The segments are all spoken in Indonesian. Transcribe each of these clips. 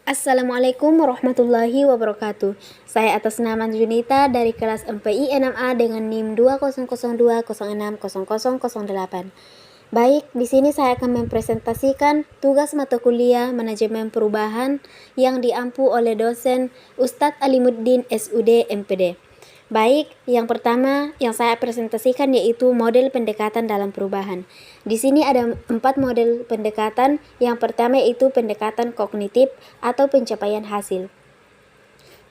Assalamualaikum warahmatullahi wabarakatuh. Saya atas nama Junita dari kelas MPI 6A dengan NIM 2002060008. Baik, di sini saya akan mempresentasikan tugas mata kuliah Manajemen Perubahan yang diampu oleh dosen Ustadz Alimuddin SUD MPD. Baik, yang pertama yang saya presentasikan yaitu model pendekatan dalam perubahan. Di sini ada 4 model pendekatan. Yang pertama yaitu pendekatan kognitif atau pencapaian hasil.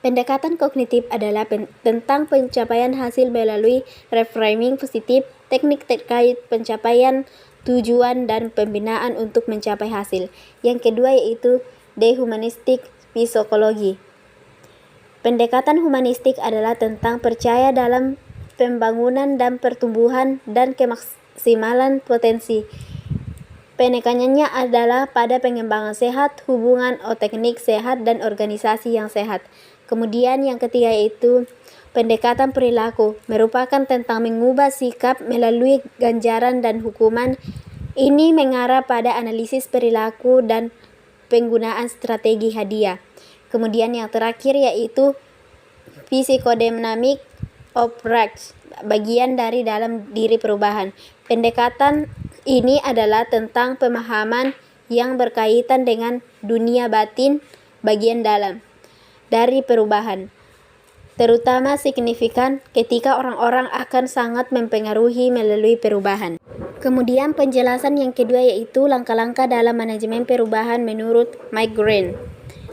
Pendekatan kognitif adalah tentang pencapaian hasil melalui reframing positif, teknik terkait pencapaian tujuan dan pembinaan untuk mencapai hasil. Yang kedua yaitu dehumanistik psikologi. Pendekatan humanistik adalah tentang percaya dalam pembangunan dan pertumbuhan dan kemaksimalan potensi. Penekanannya adalah pada pengembangan sehat, hubungan teknik sehat, dan organisasi yang sehat. Kemudian yang ketiga yaitu pendekatan perilaku, merupakan tentang mengubah sikap melalui ganjaran dan hukuman. Ini mengarah pada analisis perilaku dan penggunaan strategi hadiah. Kemudian yang terakhir yaitu psikodinamik approach, bagian dari dalam diri perubahan. Pendekatan ini adalah tentang pemahaman yang berkaitan dengan dunia batin bagian dalam dari perubahan, terutama signifikan ketika orang-orang akan sangat mempengaruhi melalui perubahan. Kemudian penjelasan yang kedua yaitu langkah-langkah dalam manajemen perubahan menurut Mike Green.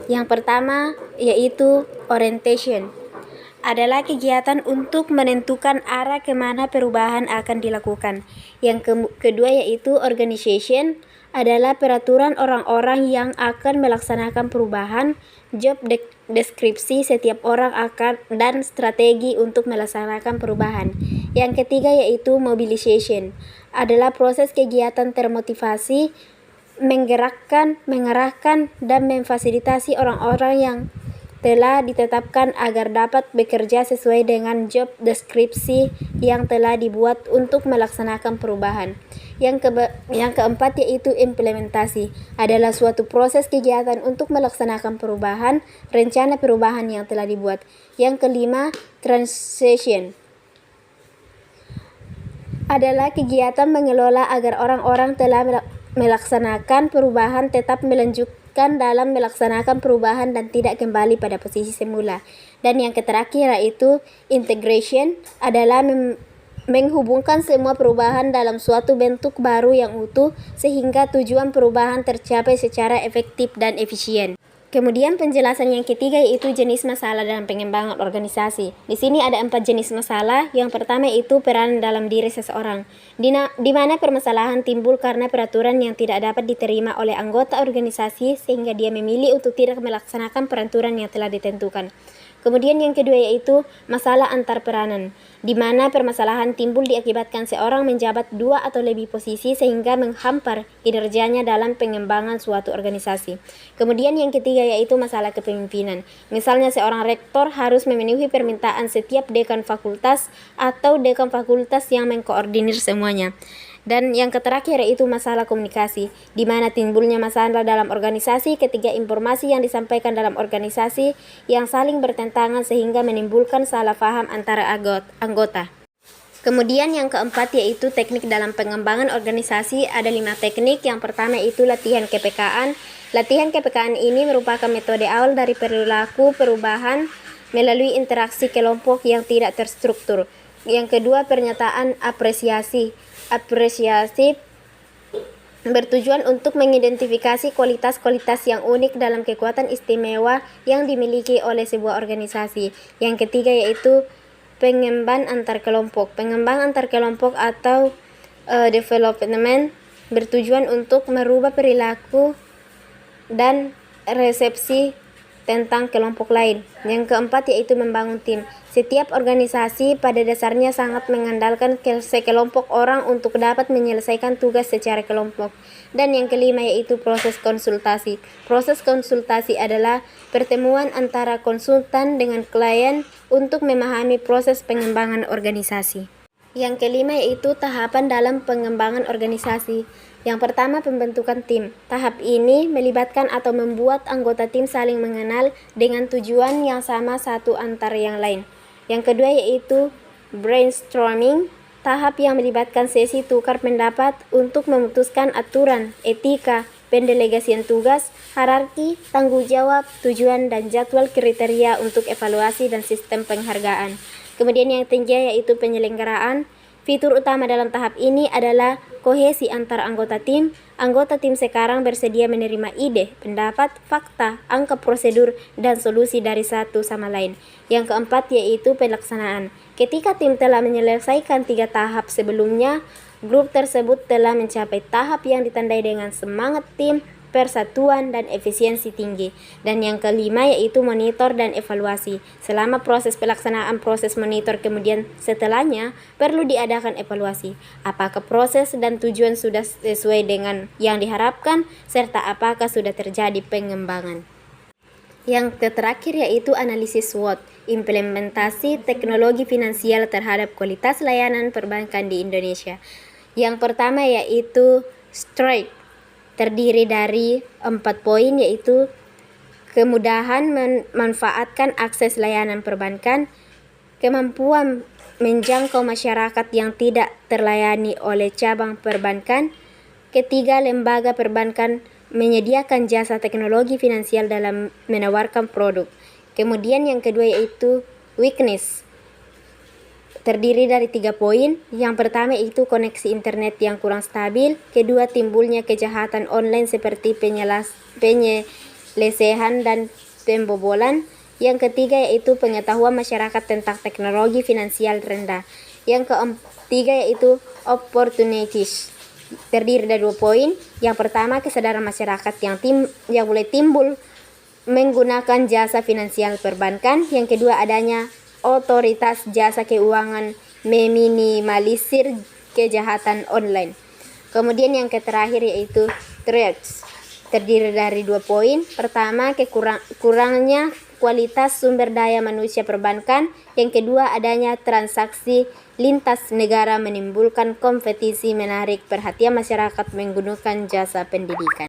Yang pertama yaitu orientation, adalah kegiatan untuk menentukan arah kemana perubahan akan dilakukan. Yang kedua yaitu organization, adalah peraturan orang-orang yang akan melaksanakan perubahan, job deskripsi setiap orang akan dan strategi untuk melaksanakan perubahan. Yang ketiga yaitu mobilization, adalah proses kegiatan termotivasi, menggerakkan, mengarahkan, dan memfasilitasi orang-orang yang telah ditetapkan agar dapat bekerja sesuai dengan job deskripsi yang telah dibuat untuk melaksanakan perubahan. Yang keempat yaitu implementasi, adalah suatu proses kegiatan untuk melaksanakan perubahan, rencana perubahan yang telah dibuat. Yang kelima, transition, adalah kegiatan mengelola agar orang-orang telah melaksanakan perubahan tetap melanjutkan dalam melaksanakan perubahan dan tidak kembali pada posisi semula. Dan yang terakhir yaitu integration, adalah menghubungkan semua perubahan dalam suatu bentuk baru yang utuh sehingga tujuan perubahan tercapai secara efektif dan efisien. Kemudian penjelasan yang ketiga yaitu jenis masalah dalam pengembangan organisasi. Di sini ada 4 jenis masalah. Yang pertama itu peran dalam diri seseorang, di mana permasalahan timbul karena peraturan yang tidak dapat diterima oleh anggota organisasi sehingga dia memilih untuk tidak melaksanakan peraturan yang telah ditentukan. Kemudian yang kedua yaitu masalah antar peranan, di mana permasalahan timbul diakibatkan seorang menjabat 2 atau lebih posisi sehingga menghampar kinerjanya dalam pengembangan suatu organisasi. Kemudian yang ketiga yaitu masalah kepemimpinan. Misalnya seorang rektor harus memenuhi permintaan setiap dekan fakultas atau dekan fakultas yang mengkoordinir semuanya. Dan yang terakhir yaitu masalah komunikasi, di mana timbulnya masalah dalam organisasi ketika informasi yang disampaikan dalam organisasi yang saling bertentangan sehingga menimbulkan salah paham antara anggota. Kemudian yang keempat yaitu teknik dalam pengembangan organisasi. Ada 5 teknik. Yang pertama itu latihan KPK-an. Latihan KPK-an ini merupakan metode awal dari perilaku perubahan melalui interaksi kelompok yang tidak terstruktur. Yang kedua pernyataan apresiasi bertujuan untuk mengidentifikasi kualitas-kualitas yang unik dalam kekuatan istimewa yang dimiliki oleh sebuah organisasi. Yang ketiga yaitu pengembangan antar kelompok. Pengembangan antar kelompok atau development bertujuan untuk merubah perilaku dan resepsi tentang kelompok lain. Yang keempat yaitu membangun tim. Setiap organisasi pada dasarnya sangat mengandalkan sekelompok orang untuk dapat menyelesaikan tugas secara kelompok. Dan yang kelima yaitu proses konsultasi. Proses konsultasi adalah pertemuan antara konsultan dengan klien untuk memahami proses pengembangan organisasi. Yang kelima yaitu tahapan dalam pengembangan organisasi. Yang pertama, pembentukan tim. Tahap ini melibatkan atau membuat anggota tim saling mengenal dengan tujuan yang sama satu antara yang lain. Yang kedua yaitu brainstorming, tahap yang melibatkan sesi tukar pendapat untuk memutuskan aturan, etika, pendelegasian tugas, hierarki, tanggung jawab, tujuan, dan jadwal kriteria untuk evaluasi dan sistem penghargaan. Kemudian yang ketiga yaitu penyelenggaraan. Fitur utama dalam tahap ini adalah kohesi antar anggota tim. Anggota tim sekarang bersedia menerima ide, pendapat, fakta, angka prosedur, dan solusi dari satu sama lain. Yang keempat yaitu pelaksanaan. Ketika tim telah menyelesaikan 3 tahap sebelumnya, grup tersebut telah mencapai tahap yang ditandai dengan semangat tim, persatuan, dan efisiensi tinggi. Dan yang kelima yaitu monitor dan evaluasi. Selama proses pelaksanaan proses monitor kemudian setelahnya perlu diadakan evaluasi. Apakah proses dan tujuan sudah sesuai dengan yang diharapkan serta apakah sudah terjadi pengembangan. Yang terakhir yaitu analisis SWOT, implementasi teknologi finansial terhadap kualitas layanan perbankan di Indonesia. Yang pertama yaitu STRIKE, terdiri dari 4 poin yaitu kemudahan memanfaatkan akses layanan perbankan, kemampuan menjangkau masyarakat yang tidak terlayani oleh cabang perbankan, ketiga, lembaga perbankan menyediakan jasa teknologi finansial dalam menawarkan produk. Kemudian yang kedua yaitu weakness, terdiri dari 3 poin. Yang pertama itu koneksi internet yang kurang stabil. Kedua, timbulnya kejahatan online seperti penyelesehan dan pembobolan. Yang ketiga yaitu pengetahuan masyarakat tentang teknologi finansial rendah. Yang ketiga yaitu opportunities, terdiri dari 2 poin. Yang pertama, kesadaran masyarakat yang mulai timbul menggunakan jasa finansial perbankan. Yang kedua, adanya otoritas jasa keuangan meminimalisir kejahatan online. Kemudian yang terakhir yaitu threats, terdiri dari 2 poin. Pertama, kurangnya kualitas sumber daya manusia perbankan. Yang kedua, adanya transaksi lintas negara menimbulkan kompetisi menarik perhatian masyarakat menggunakan jasa pendidikan.